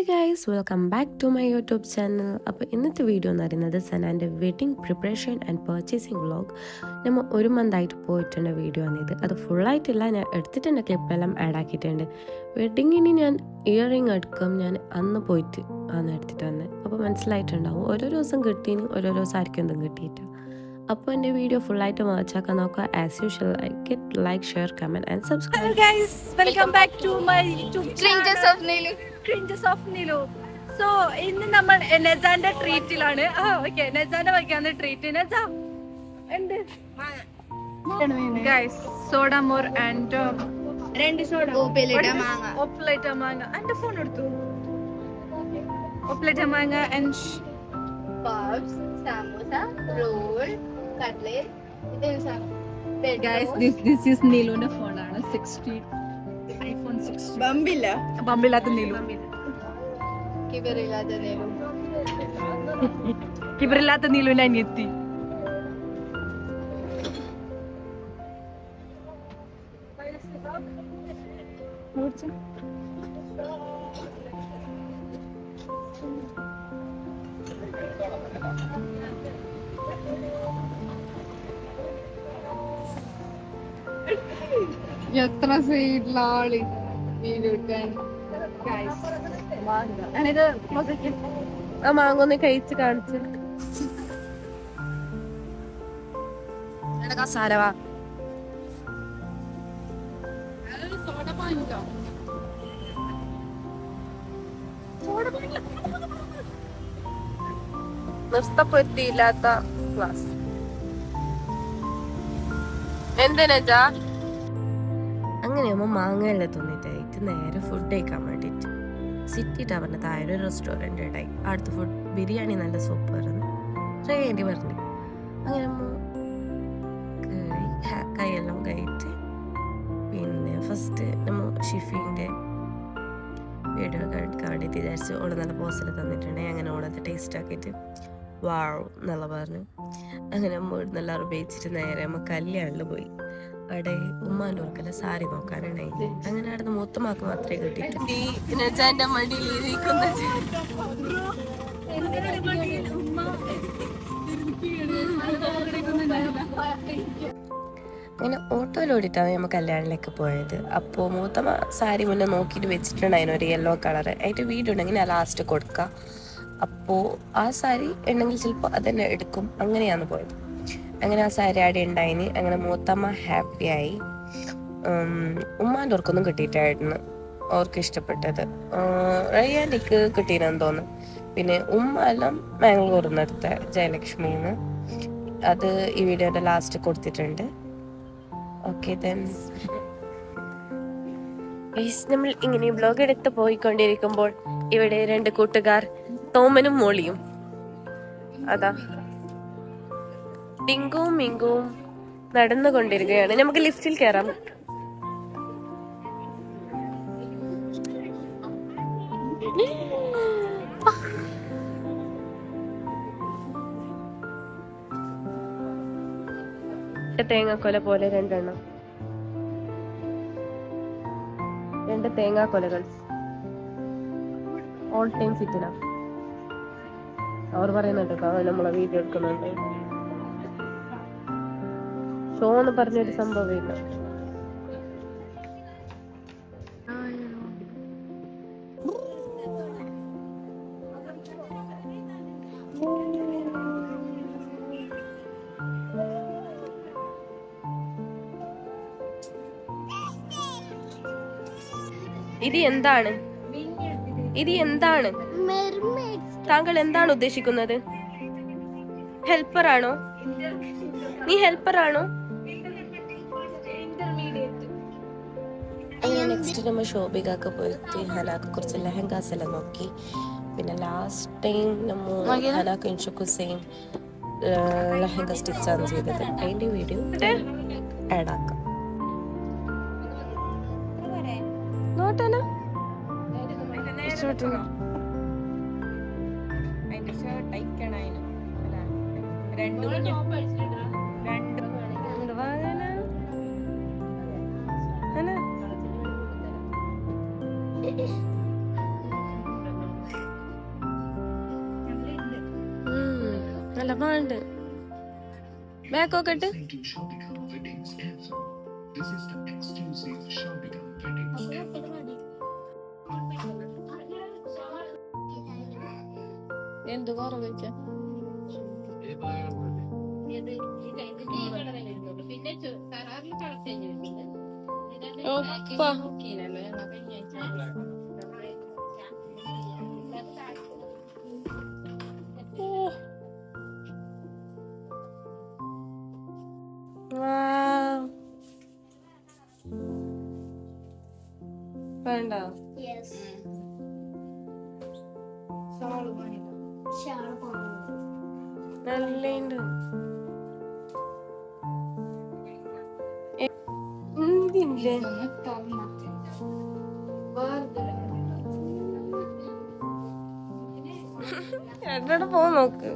Guys, welcome back to my YouTube channel. അപ്പോൾ ഇന്നത്തെ വീഡിയോ എന്ന് പറയുന്നത് സനാൻ്റെ wedding preparation and purchasing vlog. നമ്മൾ 1 മന്തായിട്ട് പോയിട്ടുള്ള വീഡിയോ ആണിത്. അത് ഫുള്ളായിട്ടില്ല, ഞാൻ എടുത്തിട്ടുണ്ട്, ക്ലിപ്പെല്ലാം ആഡ് ആക്കിയിട്ടുണ്ട്. വെഡിങ്ങിന് ഞാൻ ഇയറിങ് എടുക്കും, ഞാൻ അന്ന് പോയിട്ട് ആണ് എടുത്തിട്ട് വന്നത്. അപ്പോൾ മനസ്സിലായിട്ടുണ്ടാവും, ഓരോ ദിവസം കിട്ടീന്, ഓരോ ദിവസം ആയിരിക്കും എന്തും കിട്ടിയിട്ട്. അപ്പോൾ എൻ്റെ വീഡിയോ ഫുള്ളായിട്ട് വാച്ചാക്കാൻ നോക്കുക. As usual, like share comment and subscribe. Hello guys, welcome back to my YouTube channel. Cringes of Nilu. So ഇന്ന് നമ്മൾ നെസാന്റെ ട്രീറ്റിലാണ്. നെസാന്റെ വയ്ക്കാവുന്ന ട്രീറ്റ്. നെസ എന്ത് ഗൈസ്, സോഡ മോർ ആൻഡ് 2 സോഡ ഒപ്ലേറ്റ മാങ്ങ. എന്റെ ഫോൺ എടുത്തു. ഒപ്ലേറ്റ മാങ്ങ and puffs, samosa, roll, cutlet. guys, this is Niluന്റെ ഫോണാണ്. 16 iPhone 16. ബമ്പില്ലാത്ത നീലു. കിബറില്ലാത്ത നീലുവിന്റെ അനിയത്തി. എത്ര സൈഡിലാളി ഞാനിത് ആ മാങ്ങ ഒന്ന് കഴിച്ച് കാണിച്ചു. സാരവാ നഷ്ടപ്പെടുത്തിയില്ലാത്ത ക്ലാസ് എന്തിനാ. അങ്ങനെ അമ്മ മാങ്ങയെല്ലാം തിന്നിട്ടായിട്ട് നേരെ ഫുഡ് കഴിക്കാൻ വേണ്ടിയിട്ട് സിറ്റി ടവറിന് താഴെ ഒരു റെസ്റ്റോറൻറ്റ് ഉണ്ടായി. അടുത്ത ഫുഡ് ബിരിയാണി നല്ല സൂപ്പറാണ്, ട്രൈ ചെയ്യേണ്ടി പറഞ്ഞു. അങ്ങനെ അമ്മ കൈയെല്ലാം കഴിയിട്ട് പിന്നെ ഫസ്റ്റ് നമ്മൾ ഷിഫീൻ്റെ വീഡിയോ എടുക്കാൻ വേണ്ടിയിട്ട് വിചാരിച്ചു. ഓള് നല്ല പോസ്റ്റൽ തന്നിട്ടുണ്ടെങ്കിൽ അങ്ങനെ ഓളത് ടേസ്റ്റ് ആക്കിയിട്ട് വാവ് നല്ല പറഞ്ഞു. അങ്ങനെ അമ്മ എല്ലാവരും ഉപയോഗിച്ചിട്ട് നേരെ അമ്മ കല്യാണിൽ പോയി. അവിടെ ഉമ്മാൻ്റെ ഓർക്കല്ല സാരി നോക്കാനുണ്ടായി. അങ്ങനെ അവിടെ മൂത്തമാക്ക് മാത്രമേ കിട്ടിയിട്ട് അങ്ങനെ ഓട്ടോയിലോടിയിട്ടാണ് നമ്മൾ കല്യാണിലേക്ക് പോയത്. അപ്പോൾ മൂത്തമ്മ സാരി മുന്നേ നോക്കിയിട്ട് വെച്ചിട്ടുണ്ടായിരുന്നു, ഒരു യെല്ലോ കളർ. അതിൻ്റെ വീഡിയോ ഉണ്ടെങ്കിൽ ഞാൻ ലാസ്റ്റ് കൊടുക്കാം. അപ്പോൾ ആ സാരി ഉണ്ടെങ്കിൽ ചിലപ്പോൾ അതന്നെ എടുക്കും. അങ്ങനെയാണ് പോയത്. അങ്ങനെ ആ സാരി ആടെ ഉണ്ടായിന്. അങ്ങനെ മൂത്തമ്മ ഹാപ്പിയായി. ഉമ്മാൻ്റെ ഓർക്കൊന്നും കിട്ടിയിട്ടായിരുന്നു ഓർക്ക് ഇഷ്ടപ്പെട്ടത്. റയ്യാനിക്ക് കിട്ടിയെന്ന് തോന്നുന്നു. പിന്നെ ഉമ്മ എല്ലാം മാംഗ്ലൂരിൽ നിന്ന് എടുത്ത ജയലക്ഷ്മിന്ന്. അത് ഈ വീഡിയോയുടെ ലാസ്റ്റ് കൊടുത്തിട്ടുണ്ട്. ഓക്കെ ദെൻ നമ്മൾ ഇങ്ങനെ വ്ലോഗ് എടുത്ത് പോയിക്കൊണ്ടിരിക്കുമ്പോൾ ഇവിടെ 2 കൂട്ടുകാർ, തോമനും മോളിയും, അതാ ടിങ്കുവും മിങ്കുവും നടന്നുകൊണ്ടിരിക്കുകയാണ്. നമുക്ക് ലിഫ്റ്റിൽ കയറാം. തേങ്ങാക്കൊല പോലെ 2 എണ്ണം, 2 തേങ്ങാക്കൊലകൾ ഓൾ ടൈം ഫിറ്റിനാ. അവർ പറയുന്നുണ്ട് നമ്മളെ വീഡിയോ എടുക്കുന്നുണ്ട്. ഷോ എന്ന് പറഞ്ഞൊരു സംഭവമില്ല. ഇത് എന്താണ്? ഇത് എന്താണ്? താങ്കൾ എന്താണ് ഉദ്ദേശിക്കുന്നത്? ഹെൽപ്പറാണോ? നീ ഹെൽപ്പറാണോ? അങ്ങനെ നെക്സ്റ്റ് നമ്മൾ ഷോപ്പിങ്ങൊക്കെ പോയിട്ട് ഹനാക്ക് കുറച്ച് ലെഹങ്കാസ് എല്ലാം നോക്കി. പിന്നെ ലാസ്റ്റ് ടൈം നമ്മൾ ഹനാക്ക് ഇൻഷുക്ക് സെയിം ലെഹങ്ക സ്റ്റിച്ചാണ് ചെയ്തത്. അതിൻ്റെ വീഡിയോ ആഡ് ആക്കാം. നോട്ടന ഇഷ്ടപ്പെട്ടു. നല്ല പാണ്ട് ബാക്കൊക്കെ ഇട്ട് to Shobika Weddings Anthem. This is the exclusive Shobika Weddings. എന്ത് കുറവ് വെച്ചാ പിന്നെ കരാറിൽ കളക്ട് ഒപ്പ വേണ്ട നല്ലുണ്ട് എന്തില്ലേ രണ്ടോടെ പോ നോക്ക്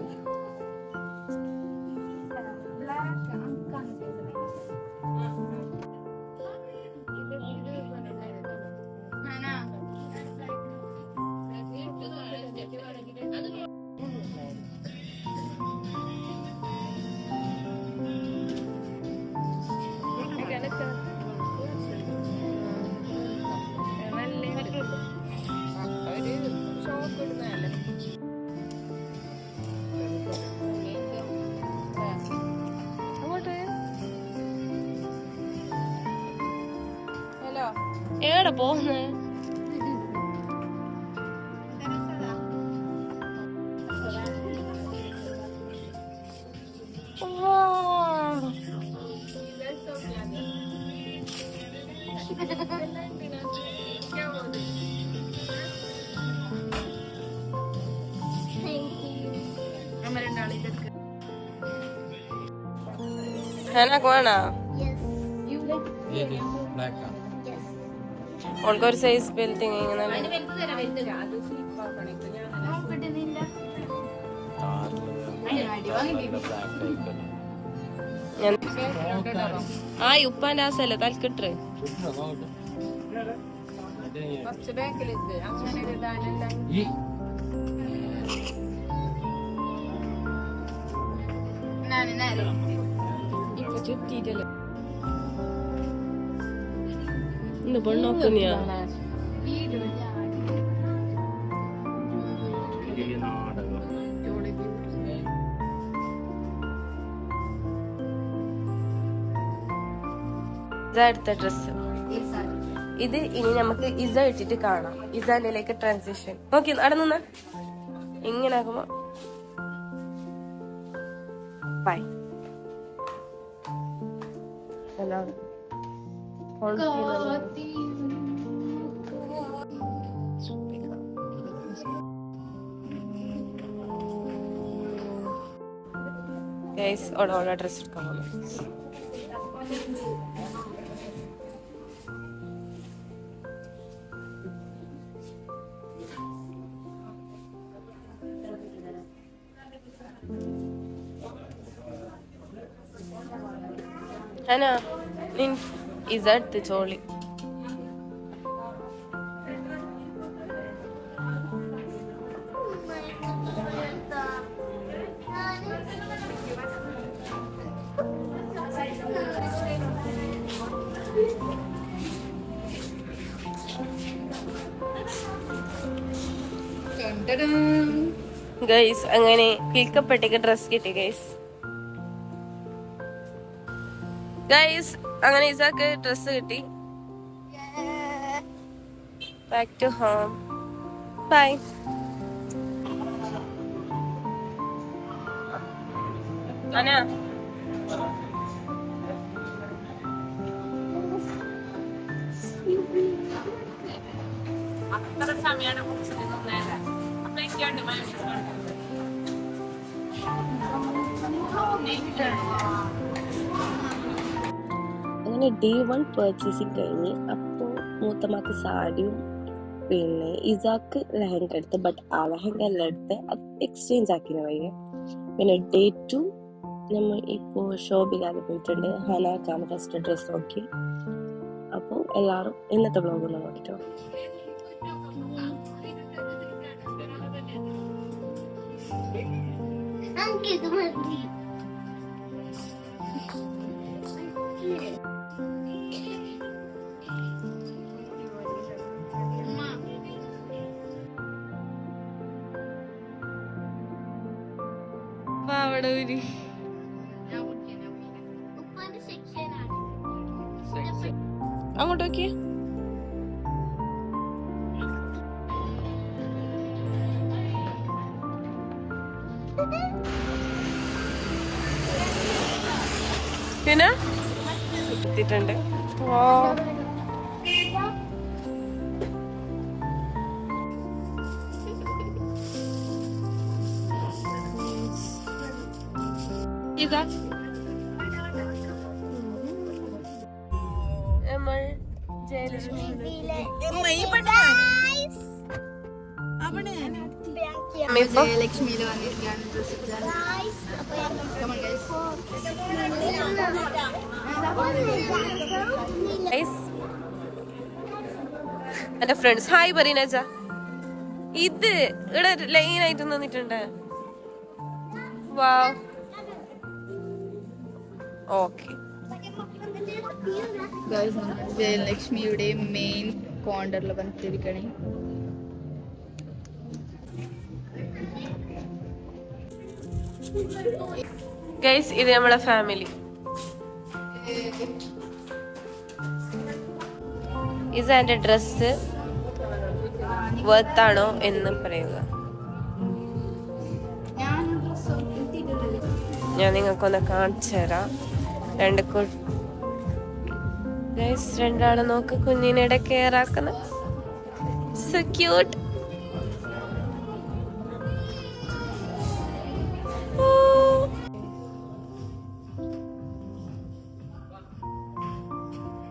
എവിടെ പോന്ന് വേണോ ഓൾക്കൊരു സൈസ് ബെൽറ്റിങ് ഇങ്ങനെ ആ ഉപ്പാന്റെ ആസല്ലേ തലക്കിട്ടേ ഇപ്പൊ ചുറ്റിട്ടല്ലോ ഇന്ന് പെണ്ണോക്കുന്നിയാ അടുത്ത ഡ്രസ് ഇത് ഇനി നമുക്ക് ഇസ ഇട്ടിട്ട് കാണാം ഇസാനിലേക്ക് ട്രാൻസിഷൻ നോക്കി അവിടെ നിന്ന് ഇങ്ങനെ ആക്കുമ്പോ ബൈ ഗൈസ് ഓടെ ഡ്രസ് എടുക്കാൻ പോകുന്നു ഹനാ നിൻ ഇസടുത്ത് ചോളി ഗൈസ് അങ്ങനെ കിൽക്കപ്പെട്ടിക്ക് ഡ്രസ് കിട്ടി ഗൈസ് അങ്ങനെ ഇസാക്ക് ഡ്രസ് കിട്ടി ബാക്ക് ടു ഹോം ബൈ അനാ അത്ര സമയമാണ് അങ്ങനെ ഡേ 1 പർച്ചേസിങ് കഴിഞ്ഞ് അപ്പോൾ മൂത്തമ്മക്ക് സാരിയും പിന്നെ ഇസാക്ക് ലെഹങ്ക എടുത്ത് ബട്ട് ആ ലെഹങ്ക എല്ലാം എടുത്ത് അത് എക്സ്ചേഞ്ച് ആക്കിന് വയ്യ പിന്നെ ഡേ 2 നമ്മൾ ഇപ്പോൾ ഷോപ്പിക്കാതെ പോയിട്ടുണ്ട് ഹനാക്കാണ് ഫസ്റ്റ് ഡ്രസ് നോക്കി അപ്പോൾ എല്ലാവരും ഇന്നത്തെ വ്ളോഗ് ഒന്ന് നോക്കിട്ടോ അവിടെ ഒരു അങ്ങോട്ട് നോക്കിയേ. പിന്നെ എത്തിയിട്ടുണ്ട്. ഇതാ നമ്മൾ ജയലക്ഷ്മി ജയലക്ഷ്മിയിൽ വന്നിരിക്കുകയാണ്. എന്റെ ഫ്രണ്ട്സ് ഹായ് പറയണ. ഇത് ഇവിടെ ലൈൻ ആയിട്ട് നിന്നിട്ടുണ്ട്. വാ ഓക്കെ. ജയലക്ഷ്മിയുടെ മെയിൻ കോണ്ടറിൽ വന്നിരിക്കണേ. ഗൈസ് ഇത് നമ്മളെ ഫാമിലി. ഇത് എന്റെ ഡ്രസ് വർത്താണോ എന്ന് പറയുക. ഞാൻ നിങ്ങൾക്കൊന്ന് കാണിച്ചു തരാം. രണ്ടാള് നോക്ക്, കുഞ്ഞിനിടെ കെയർ ആക്കുന്ന സോ ക്യൂട്ട്.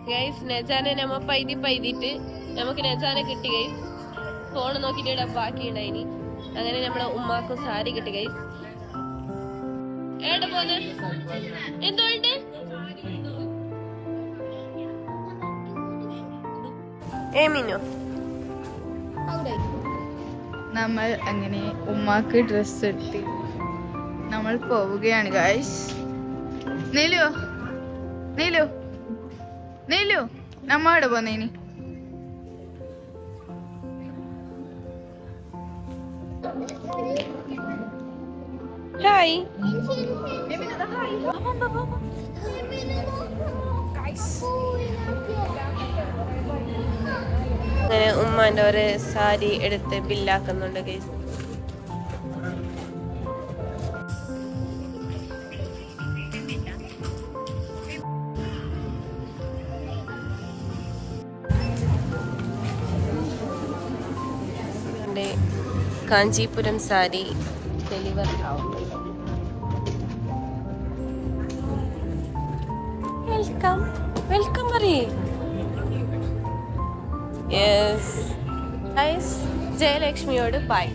ഗൈസ് നജാനെ നമ്മ പൈതിട്ട് നമുക്ക് നജാനെ കിട്ടി ഗൈസ്. ഫോൺ നോക്കിട്ട് ഇടാൻ ബാക്കിയുണ്ടായിനി. അങ്ങനെ നമ്മളെ ഉമ്മാക്കും സാരി കിട്ടി ഗൈസ്. ഏടെ പോന്നെ എന്തുകൊണ്ട് ഏമിനോ നമ്മൾ അങ്ങനെ ഉമ്മാക്ക് ഡ്രസ് എടുത്ത് നമ്മൾ പോവുകയാണ് ഗൈസ്. നീലു നീലു നീലു നമ്മ അവിടെ പോന്നേനി. ഹായ്. അങ്ങനെ ഉമ്മാന്റെ ഒരു സാരി എടുത്ത് ബില്ലാക്കുന്നുണ്ട് ഗൈസ്. കാഞ്ചീപുരം സാരി ഡെലിവർ ആവുന്നുണ്ട്. വെൽക്കം വെൽക്കം പറയേ. യെസ് ഗൈസ് ജയലക്ഷ്മിയോട് bye.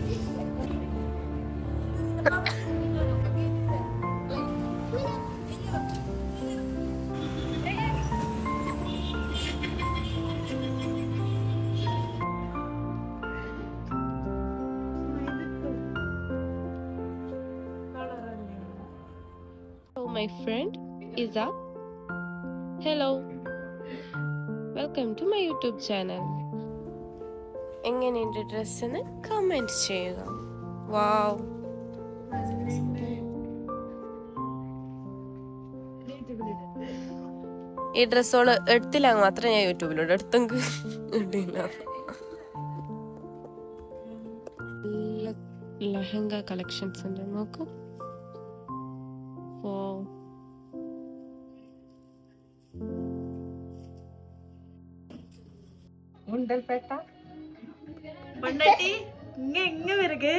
My friend Iza. Hello. Welcome to my YouTube channel. എങ്ങനെയുണ്ട് ഡ്രസ്സിന് കമന്റ് ചെയ്യുക. വാവ്. ഈ ഡ്രസ്സോള് എടുത്തില്ല മാത്രമേ ഞാൻ യൂട്യൂബിലൂടെ എടുത്തെങ്കിൽ ഇടില്ല. ലെഹങ്ക കളക്ഷൻസ് ഉണ്ട് നോക്കൂ. ഗുണ്ടൽപേട്ട பொண்டாட்டி இங்க எங்க இருக்கு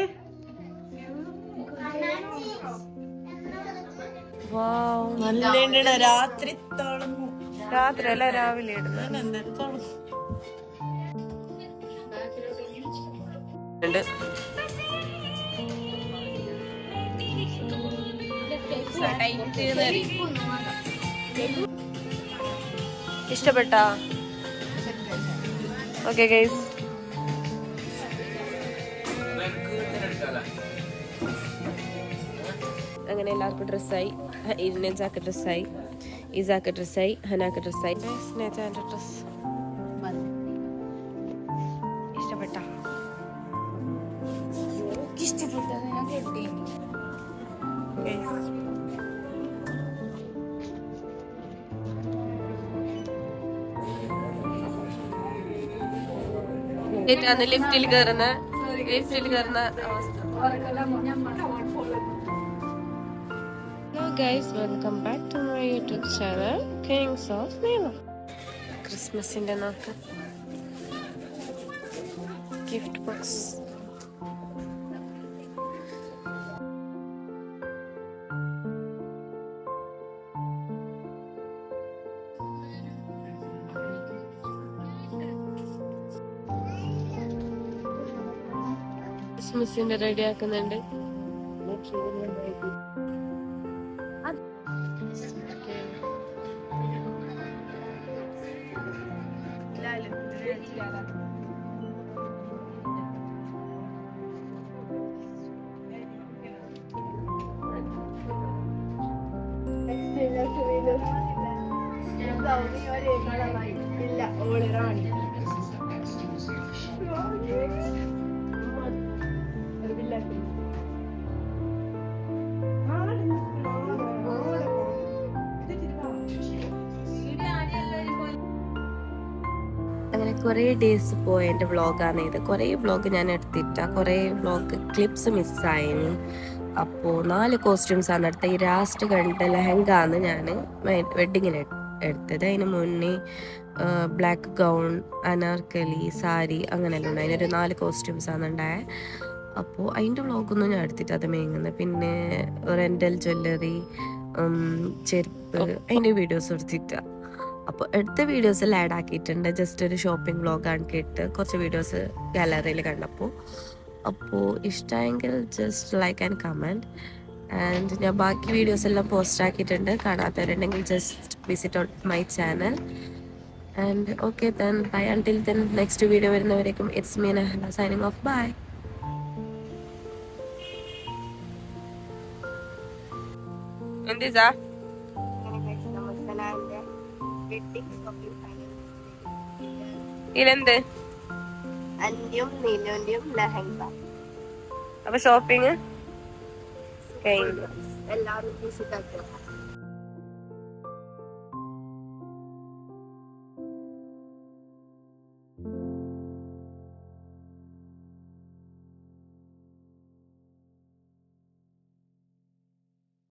നല്ല രാത്രി തുടങ്ങും. രാത്രി അല്ല രാവിലെ ഇടുന്നത്. ഇഷ്ടപ്പെട്ടാ? ഓക്കെ ഗൈസ്, അങ്ങനെ എല്ലാവർക്കും ഡ്രസ്സായി. നെജാക്ക് ഡ്രസ്സായി, ഇസാക്ക് ഡ്രസ്സായി, ഹനാക്ക് ഡ്രസ്സായി. നെജാന്റെ ഡ്രസ് ഇഷ്ടപ്പെട്ട? ഇഷ്ടപ്പെട്ടത് ഞാൻ കെട്ടി. ലിഫ്റ്റിൽ കയറുന്ന അവസ്ഥ. Hello guys, welcome back to my YouTube channel Kings of Nilo. ക്രിസ്മസിന്റെ നോക്ക് ഗിഫ്റ്റ് ബോക്സ്. ക്രിസ്മസിന്റെ റെഡി ആക്കുന്നുണ്ട്. This is the exclusive shop. അങ്ങനെ കുറേ ഡേയ്സ് പോയ എൻ്റെ വ്ളോഗാണ് ഇത്. കുറേ വ്ളോഗ് ഞാൻ എടുത്തിട്ട, കുറേ വ്ളോഗ് ക്ലിപ്സ് മിസ്സായിന്. അപ്പോൾ 4 കോസ്റ്റ്യൂംസാണ് എടുത്തത്. ഈ ലാസ്റ്റ് കണ്ട ലെഹങ്കാന്ന് ഞാൻ വെഡ്ഡിങ്ങിന് എടുത്തത്. അതിന് മുന്നേ ബ്ലാക്ക് ഗൗൺ, അനാർക്കലി, സാരി അങ്ങനെയെല്ലാം ഉണ്ട്. അതിനൊരു 4 കോസ്റ്റ്യൂംസാണ് ഉണ്ടായത്. അപ്പോൾ അതിൻ്റെ വ്ളോഗൊന്നും ഞാൻ എടുത്തിട്ട് അത് മേങ്ങുന്നത്. പിന്നെ റെൻ്റൽ ജ്വല്ലറി, ചെരുപ്പ്, അതിൻ്റെ വീഡിയോസ് എടുത്തിട്ടാണ്. അപ്പോൾ എടുത്ത വീഡിയോസ് എല്ലാം ആഡ് ആക്കിയിട്ടുണ്ട്. ജസ്റ്റ് ഒരു ഷോപ്പിംഗ് വ്ളോഗാണ് കേട്ട് കുറച്ച് വീഡിയോസ് ഗാലറിയിൽ കണ്ടപ്പോൾ. അപ്പോൾ ഇഷ്ടമായെങ്കിൽ just like and comment. And ഞാൻ ബാക്കി വീഡിയോസ് എല്ലാം പോസ്റ്റ് ആക്കിയിട്ടുണ്ട്. കാണാത്തവരുണ്ടെങ്കിൽ just visit out my channel. And okay then bye. Until then next video വരുന്നവരേക്കും it's me Nahla signing off. Bye. എന്തിസാ ഇതെന്ത് അന്റെയും നീനുന്റെയും ലെഹങ്ക. അപ്പൊ ഷോപ്പിംഗ് കഴിഞ്ഞു. എല്ലാവരും വിസിറ്റ് ആക്കുക.